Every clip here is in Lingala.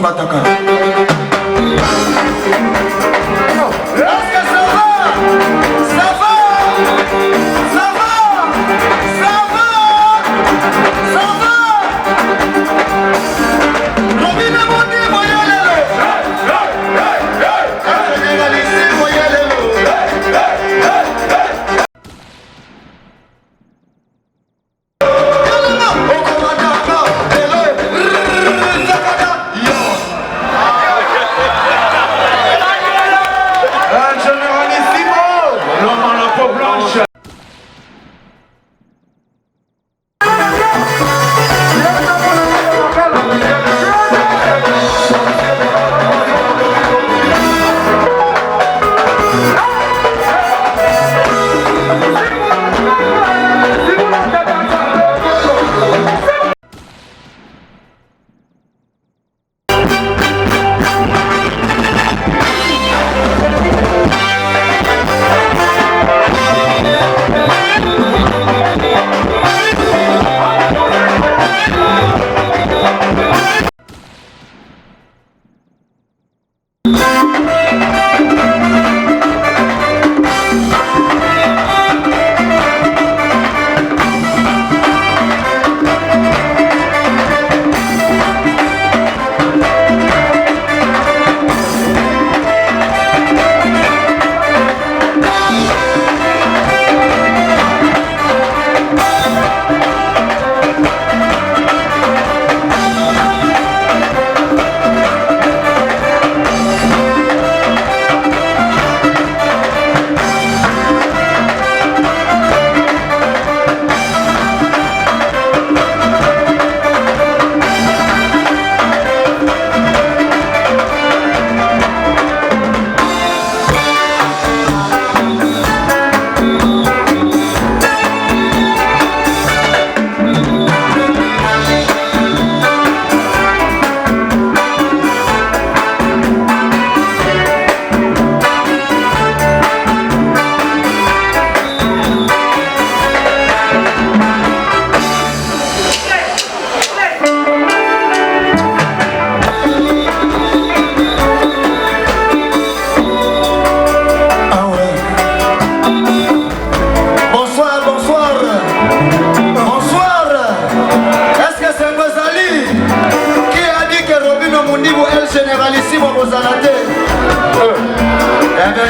Musukumbataka.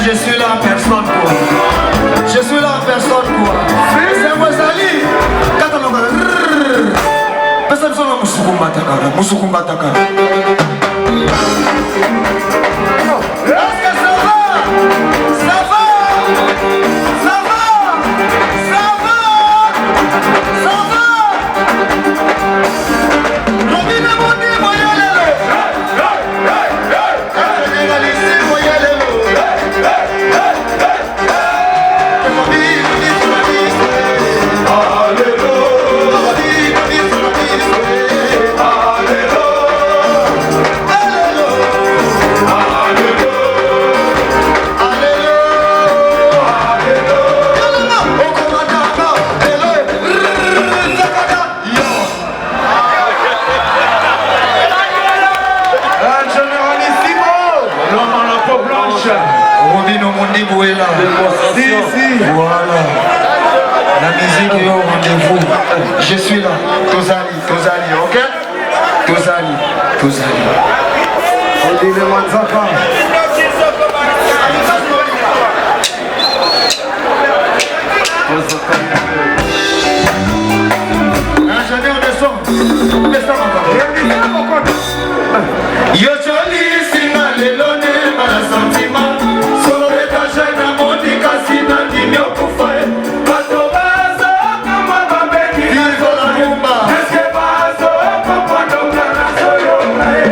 Je suis là en personne quoi. Je suis là en personne quoi. C'est Mozali. Quand on va personne ne Musukumbataka. Est-ce que ça va? Ça va? Ça va? Ça va? Ça va? Robin Mondi Moyalelo. Voilà. La musique est au rendez-vous. Je suis là. Tozali, ok? Tozali. On dit le Manzaka. Ingénieur de son. Yo joli singa lelone mala sentiment. Solo etaje na modi kasina dinyo kufae. Bato bazo kama babeni. Vivo la rumba. Eske bazo kama ndo kana soyo nae.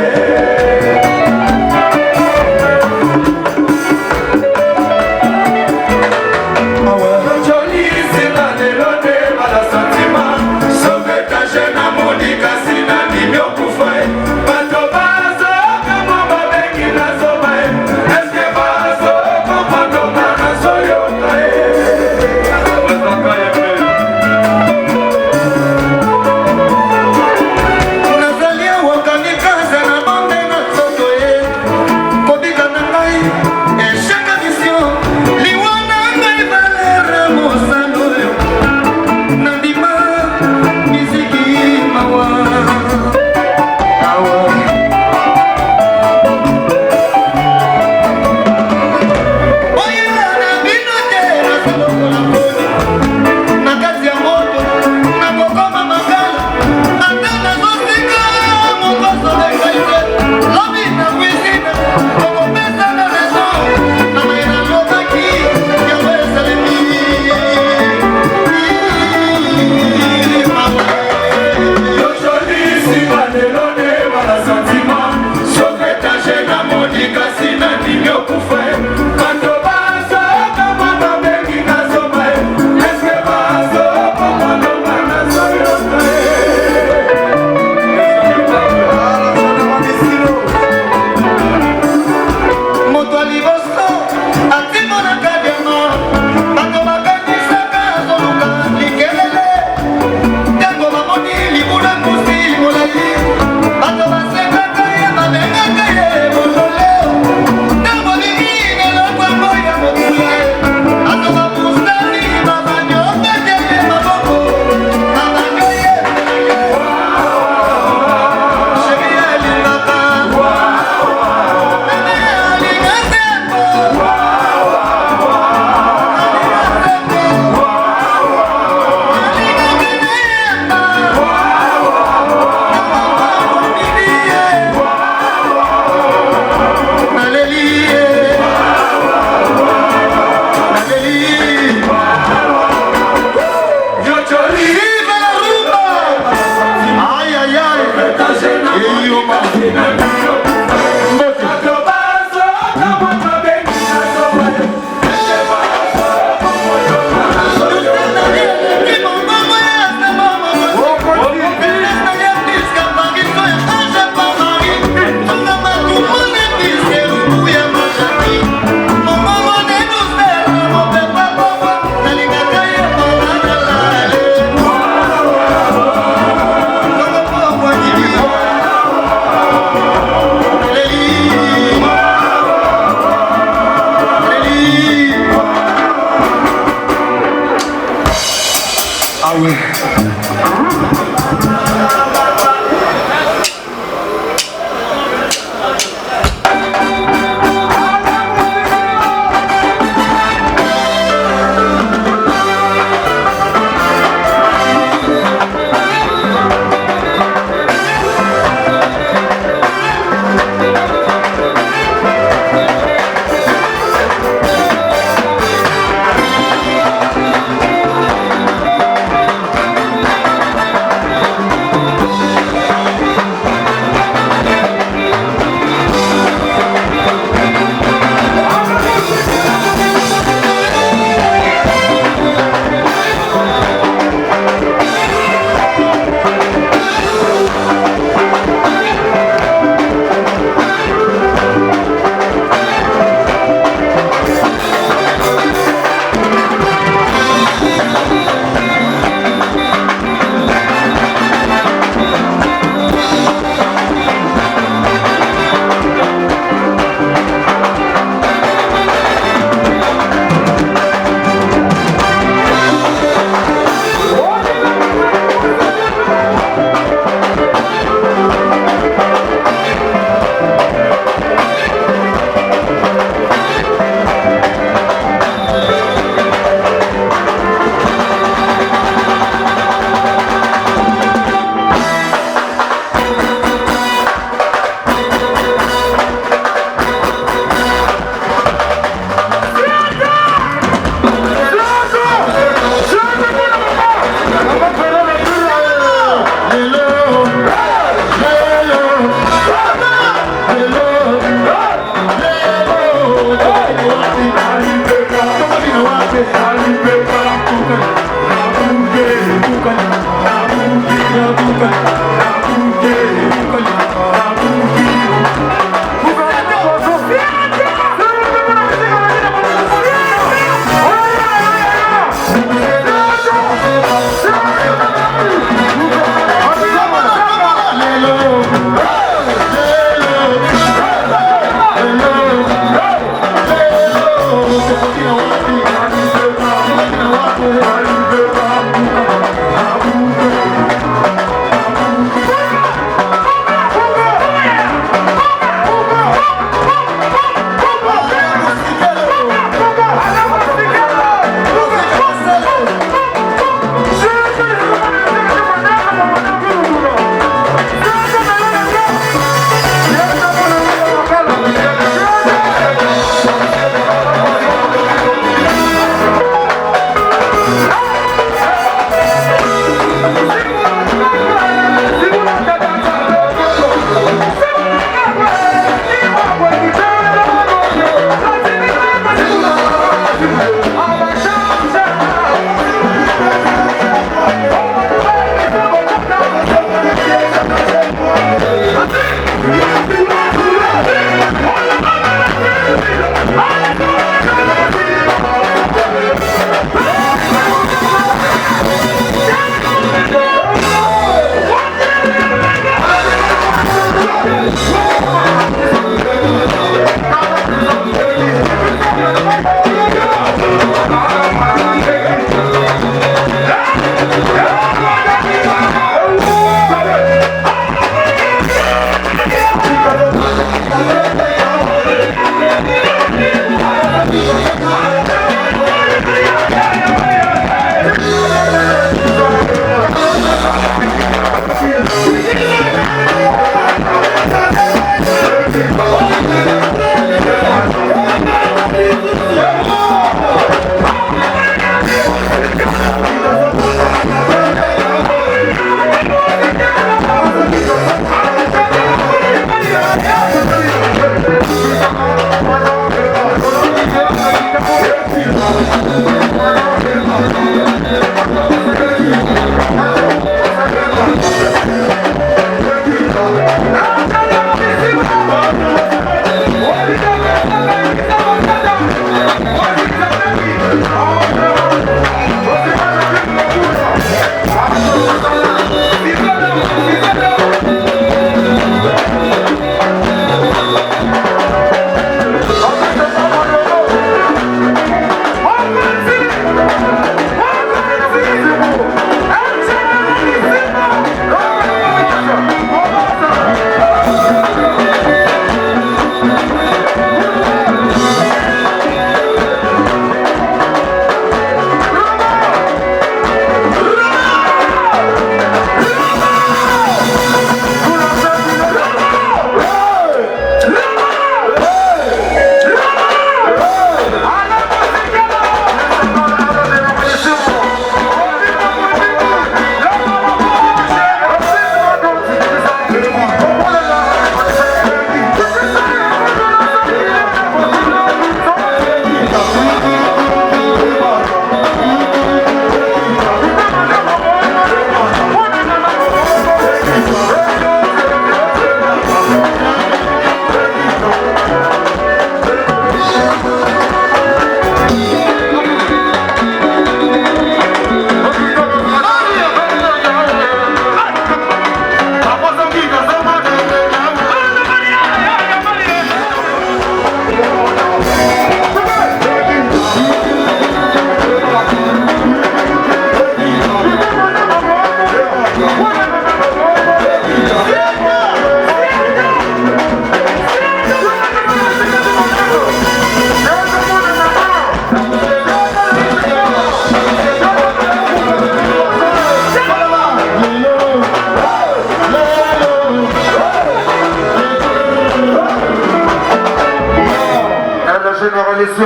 Ça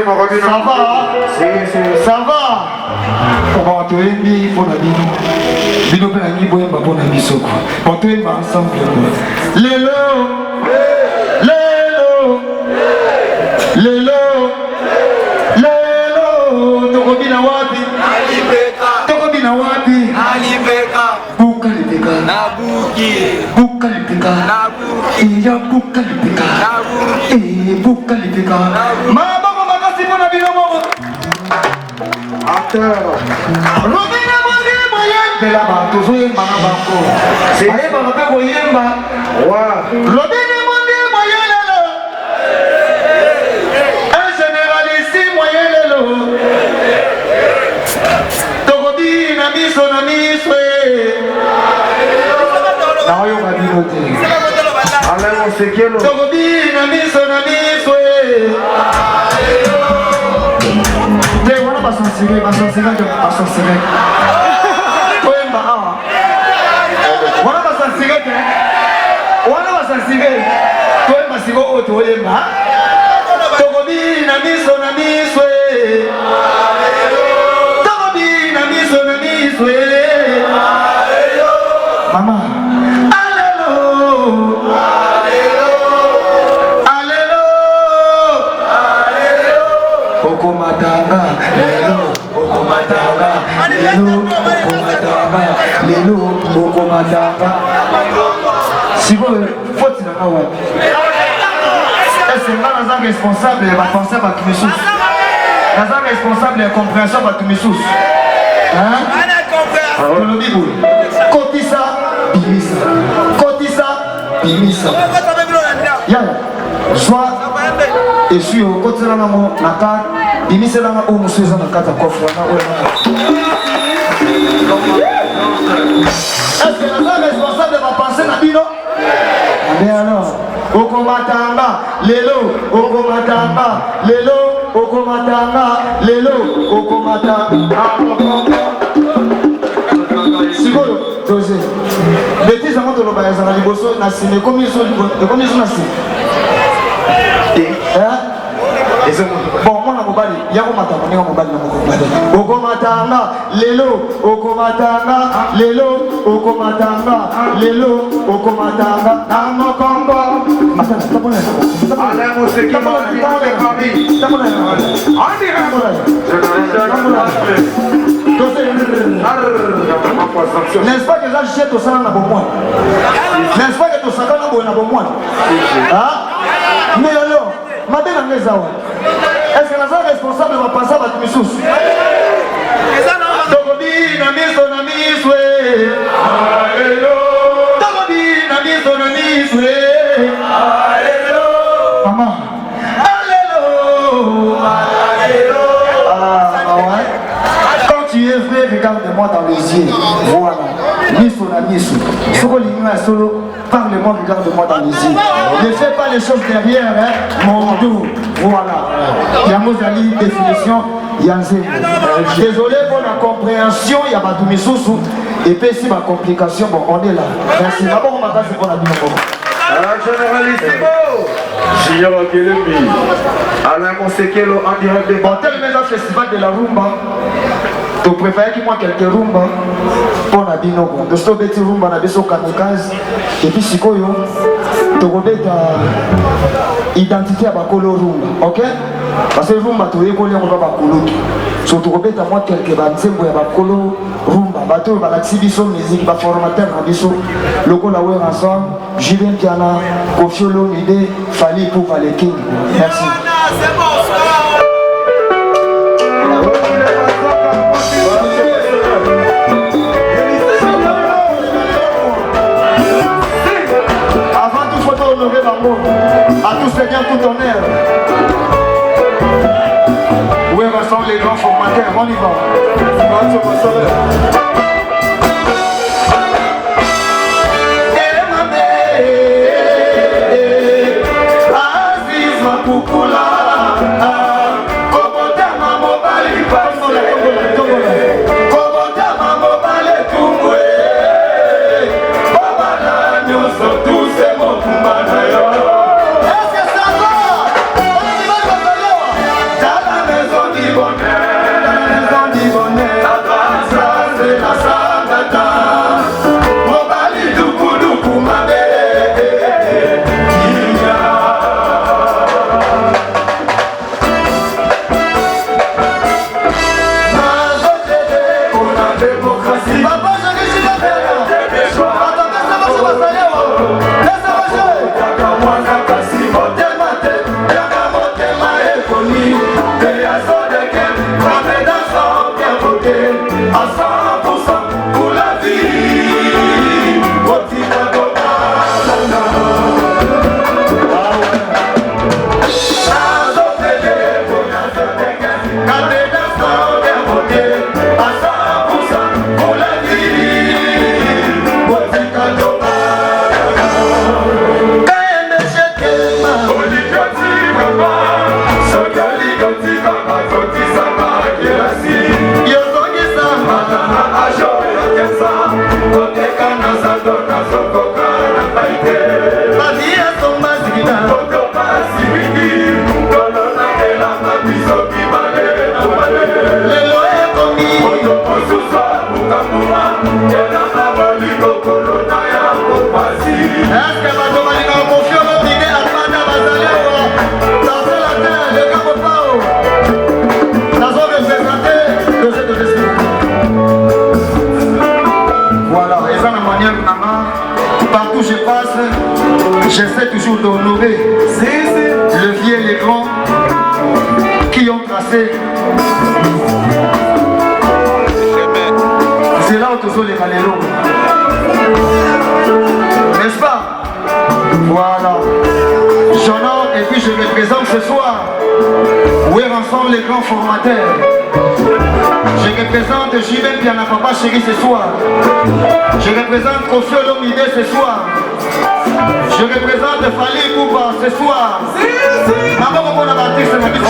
va? Ça va? On va te aimer pour la vie. Bino pe ngi boyemba pour na biso ko. On te aime ensemble. Lelo. Lelo. Lelo. Lelo. Tokobina wapi? Alibeka. Tokobina wapi? Alibeka. Buka libeka. Nabuki. Buka libeka. Nabuki. Iya buka libeka. Nabuki. Buka libeka. Mama mama kasi pona bino mo. Acteur. Robina Mondi moyen. La ba toujours mama banko. C'est allez ba ba boyemba. Wa. Robina Mondi moyen lelo. Un généraliste moyen lelo. Tokobi na miso na miso. Na yo ba binote. Alain Mosekelo. Tokobi na miso na miso. Basansire Koyemba awa wana basansire te wana basansire Koyemba siko oto oyemba Tokobi na miso na miso Tokobi na miso na miso Mama Okomatanga, lelo, okomatanga, lelo, okomatanga, lelo, okomatanga. Si vous faut il en avoir. Est-ce que nous sommes responsables de la pensée par tous les sous? Nous sommes responsables de la compréhension par tous les sous. Hein? Le Bible. Kotisa, bimisa. Kotisa, bimisa. Yalla. Soit et suis au côté de la maman, la carte, bimisa la maman, ou monsieur dans la carte à coffre. Est-ce que nous sommes responsables de ma pensée, Nabino? Mais alors, Okomatanga, Lelo, Okomatanga, Lelo, Okomatanga, Lelo, Okomatanga. Sigolo, José. Bêtise avant de l'obéir, ça va liboso, Nassine, comme ils sont Nassine. Bon, moi, je vais dire, Okomatanga, Lelo, Okomatanga, Lelo, Okomatanga, Lelo, Okomatanga, Namokongo. N'est-ce pas que là, je suis au salon à Beaumoine? N'est-ce pas que tu es au Beaumoine? Mais alors, madame Angezawa, est-ce que nous sommes responsables de ma pensée à Tumisous? Tokobi na miso na miswe. Alléluia. Tokobi na miso na miswe. Alléluia. Maman. Alléluia. Alléluia. Ah ouais. Quand tu es vrai, regarde-moi dans les yeux. Voilà. Miso na miso. Soko lingua solo. Parle-moi, regarde-moi dans les yeux. Ne fais pas les choses derrière, hein, mon dos. Voilà. Yamozali, définition, Yanzé. Désolé pour la compréhension, il y a Batoumi Soussou. Et puis si ma complication, bon, on est là. Merci. D'abord, on va passer pour la vie. Généralissimo J'irai Kélembi Alain Mosekelo en direct de bon, tel même festival de la rumba. Tu préfères qu'il y ait quelques rumba pour la binogo. De ce petit rumba, on a besoin de kamikaze. Et puis, si tu as identité à Bakolo rumba, ok? Parce que rumba, tu es collé, on va Bakolo. So tu repères à moi quelques banzembo ya Bakolo rumba. Bateau, la exhibition musique, la formateur, la biso. Le coup, la ouais ensemble. Julien Piana, Kofiolo, Nide, Fali pour Valet King. Merci. À tous les biens, tout honneur. Où sont les grands formateurs? On y va. That Partout où je passe, j'essaie toujours d'honorer le vieux et les grands qui ont tracé. C'est là où tous les Galélos. N'est-ce pas? Voilà. J'honore et puis je représente ce soir où est ensemble les grands formateurs. Je représente Jibel Piana Papa Chéri ce soir. Je représente Kofi Olomide ce soir. Je représente Fali Kouba ce soir. Maman, on a bâti ce matin.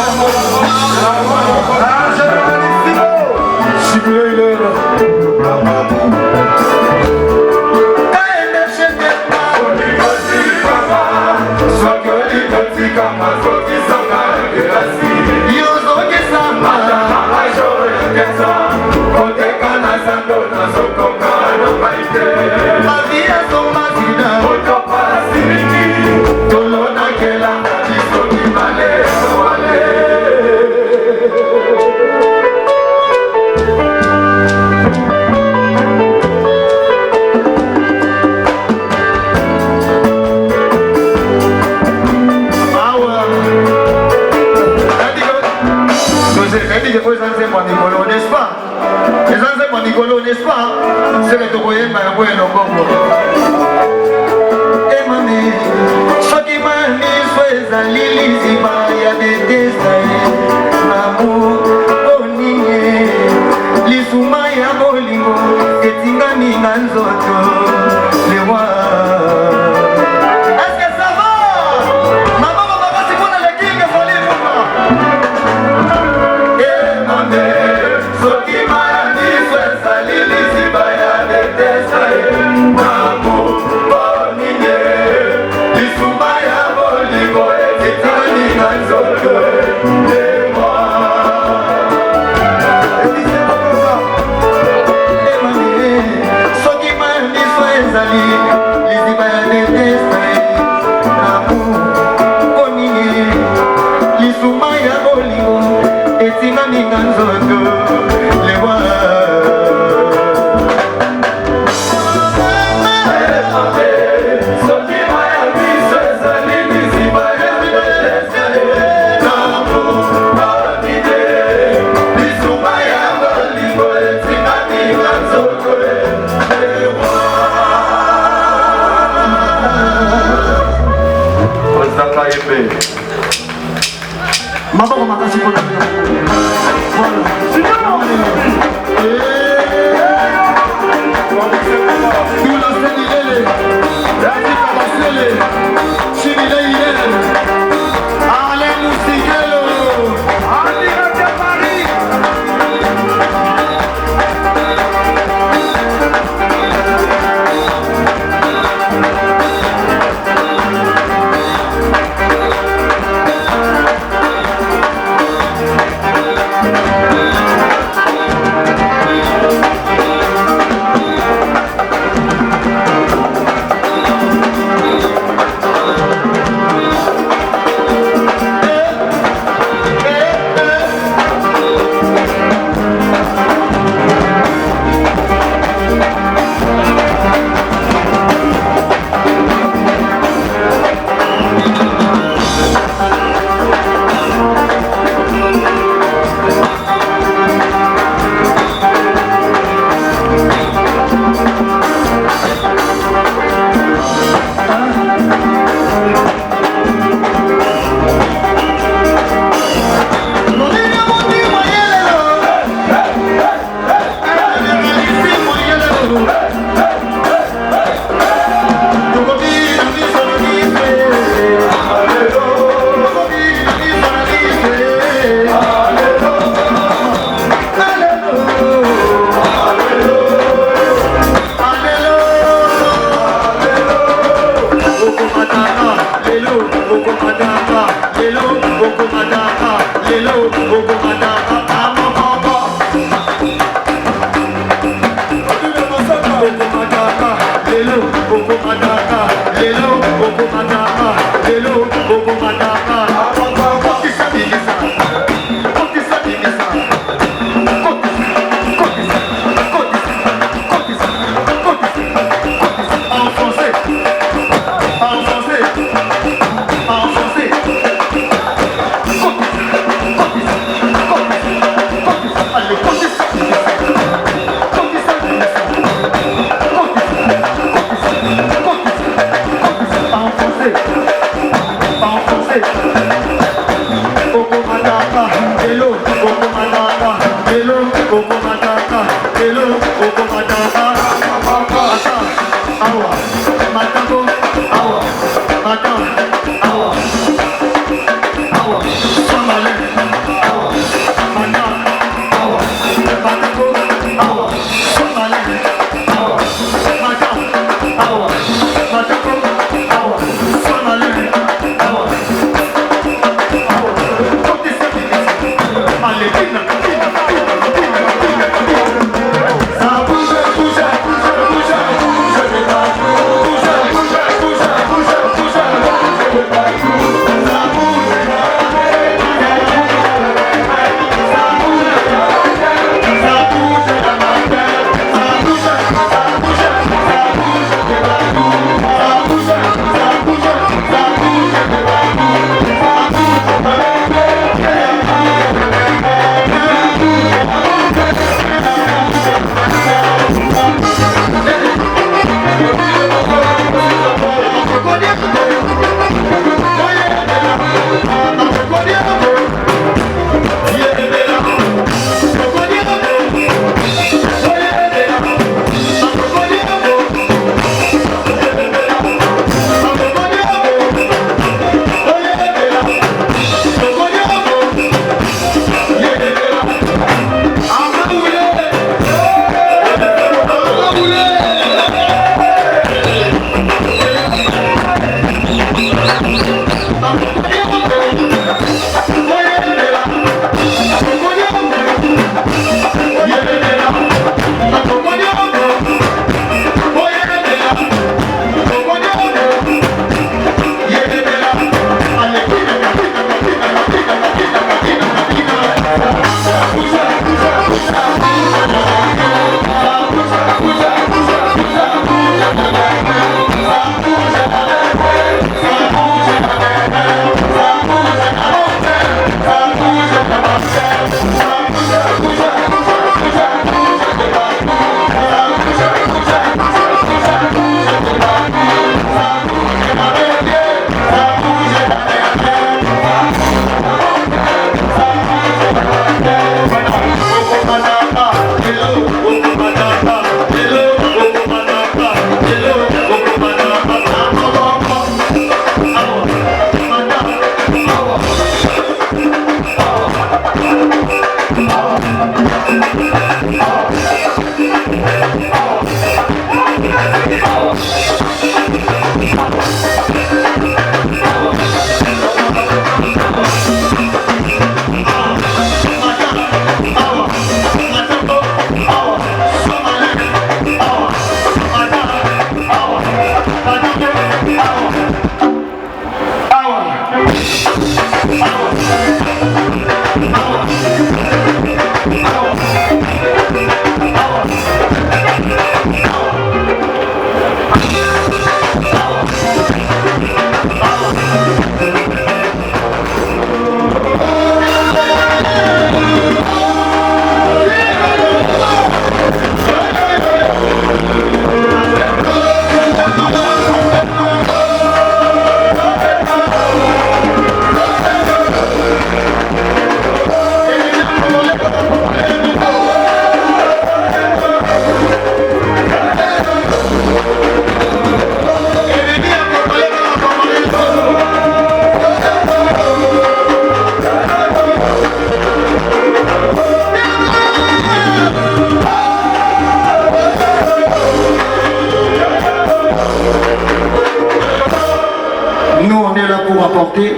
N'est-ce pas? Les anciens Nicolas, n'est-ce pas? C'est le Togoyen, mais un peu un bongo. Et mamie, ce qui m'a mis sur les alliés, il y a des destins, l'amour, bonnier, l'issouma ya bolingo, et tingani nanzoto, les rois. Est-ce que ça va? Maman, papa, c'est pour la king, il faut les voir. Et mamie. Maman, maman, c'est pour la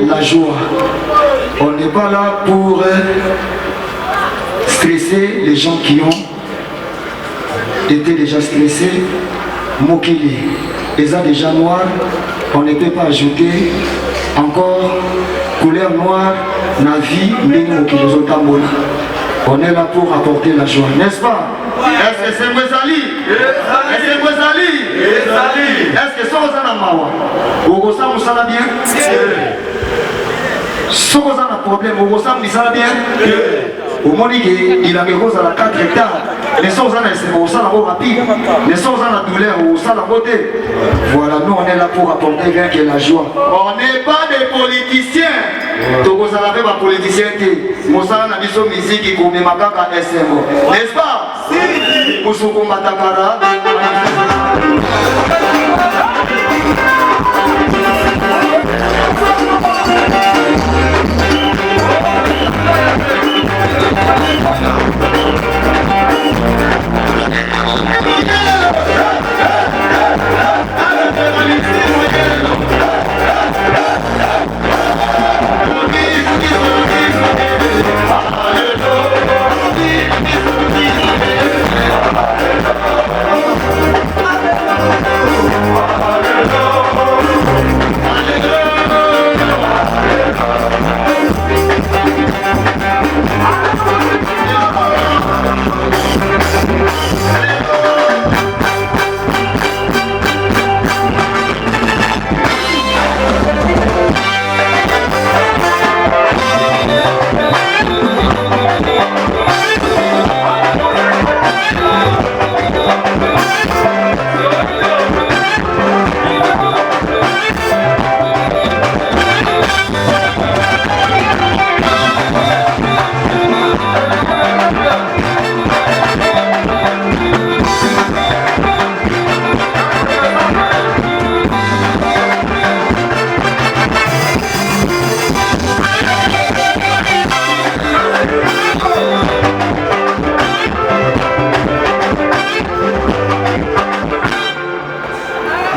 La joie. On n'est pas là pour stresser les gens qui ont été déjà stressés. Mokili. les a déjà noirs, on ne peut pas ajouter encore couleur noire, navi, on est là pour apporter la joie, n'est-ce pas? Est-ce que c'est Mwezali? Est-ce que Mwezali? Est-ce que c'est Ozana Mawa? Ogosa Moussala bien? Si vous avez un problème, vous savez bien. Au moment où il a mis à 4 hectares, les gens ont rapide, les gens ont la douleur, vous savez la beauté. Voilà, nous on est là pour apporter rien que la joie. On n'est pas des politiciens. Donc vous avez pas politicien qui vous savez la mission musique qui comme Makaka SMO. N'est-ce pas? Si. Vous savez comment Matakara.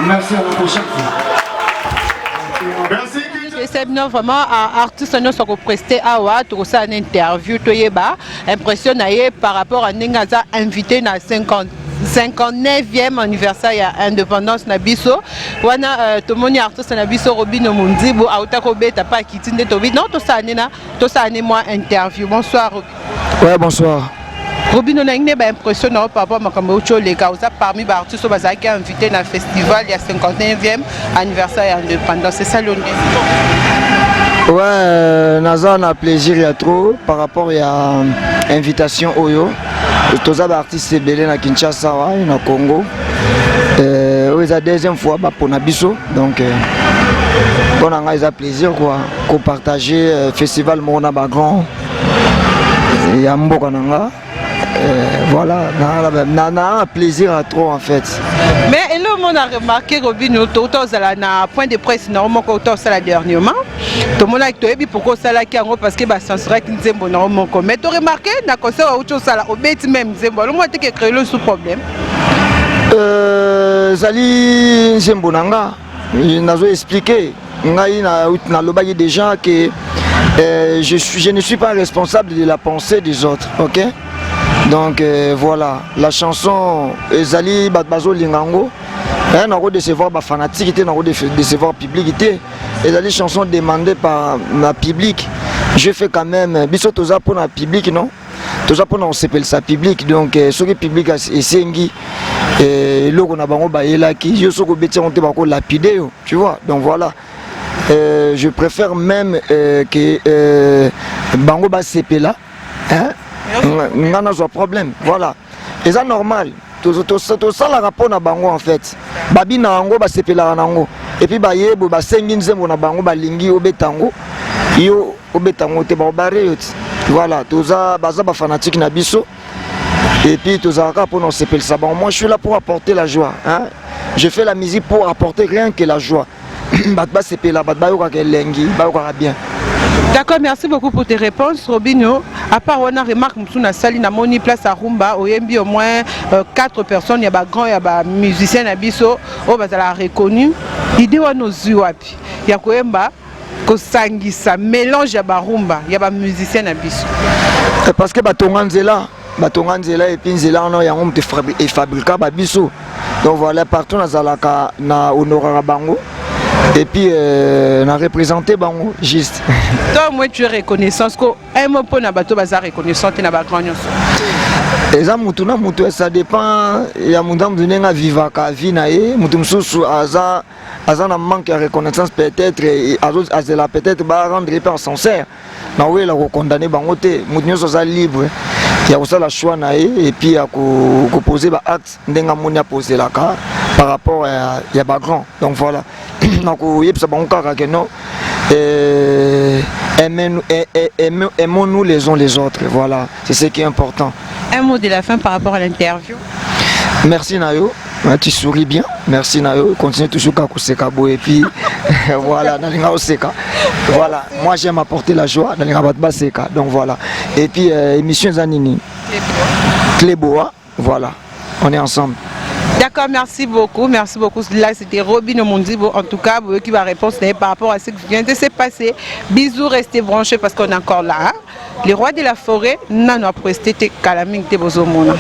Merci à la prochaine fois. Merci. Vraiment, artiste nous sommes prestés à une interview, impression par rapport à Nengaza invité na 59e anniversaire de l'indépendance Nabiso. Wana tomoni artiste Nabiso Robino Mundibu auta ko beta pa kitinde tobi non to ça moi interview. Bonsoir Robino. Ouais, bonsoir. Robino na une impression par rapport à makambo les causa parmi les artistes qui ont invité na festival il y a 59e anniversaire de l'indépendance. C'est ça l'on dit. Ouais, Naza on a plaisir il y a trop par rapport à invitation Oyo. Tous les artistes belés na Kinshasa et na Congo. C'est la deuxième fois pour Nabiso donc on a eu plaisir quoi qu'on partager festival Mona Bagran et à Mbokananga. Voilà, on a un plaisir à trop en fait. Mais le monde a remarqué Robino, tout à point de presse normalement quand on la dernièrement. Tout le monde a dit pourquoi ça la qui en parce que bah ça serait qu'une zembo normalement comme. Mais tu as remarqué na concert autre chose ça la au bête même zembo. Le monde qui créé le sous problème. Zali zembo nanga, n'a pas expliqué. Na lobaki déjà que je ne suis pas responsable de la pensée des autres, ok? Donc voilà, la chanson Zali Batbazo Lingango, on a décevoir ma fanatique, on a décevoir public, et la chanson demandée par ma public, je fais quand même, biso toza pour la public non, toza pour on s'appelle ça public, donc ce que public est sengi, et là on a bango baela qui, je sais que bétier on te bako lapider, tu vois, donc voilà. Je préfère même que bango ba CP là, hein? On a un problème, voilà. Et c'est normal. Tout ça la rapport na bango en fait. Babi na bango ba sepela nango. Et puis ba yebo ba senginze mo na bango ba lingi obetango. Yo obetango te ba bare yoti. Voilà, tout ça baza ba fanatique na biso. Et puis tout ça pour nous sepela ça. Bon, moi je suis là pour apporter la joie, hein. Je fais la musique pour apporter rien que la joie. Ba sepela ba yo ka lengi, ba yo ka bien. D'accord, merci beaucoup pour tes réponses, Robino. À part on a remarqué que na sali na moni place à Rumba, au moins 4 personnes, il y a des grands, il y a des musiciens à Bisso, on va la reconnu. L'idée on nous wapi. Il y a Koemba, Kosangisa, mélange à Rumba, il y a des musiciens à Bisso. Parce que Batonganzela, batonga nzela et puis nzela on yango mte fabriquer ba biso. Donc voilà, partout nazalaka na honorer bango et puis na représenter bango juste. Toi moi tu es reconnaissance ko un mot pour na bato baza reconnaissant na ba grand nyonso. Eza mutu na mutu, ça dépend ya mundam dunenga vivaka vina e mutu msusu aza na manque de reconnaissance peut-être azela peut-être ba rendre hyper sincère na we la condamner bango te mutu nyonso za libre ya kosala choix na et puis ya ko poser ba acte ndenga moni a poser la ka par rapport ya ba grand. Donc voilà, donc yebisa bango kaka que non aimons-nous les uns les autres, voilà, c'est ce qui est important. Un mot de la fin par rapport à l'interview. Merci Nayo, tu souris bien, merci Nayo, continue toujours à Kosekabo et puis voilà, voilà, moi j'aime apporter la joie dans les rabat seka, donc voilà. Et puis émission Zanini, Cléboa, voilà, on est ensemble. D'accord, merci beaucoup. Là, c'était Robin Omondibo. En tout cas, vous qui va répondre par rapport à ce qui vient de se passer. Bisous, restez branchés parce qu'on est encore là. Les rois de la forêt, non, on a presté Kalaming Tebozomona.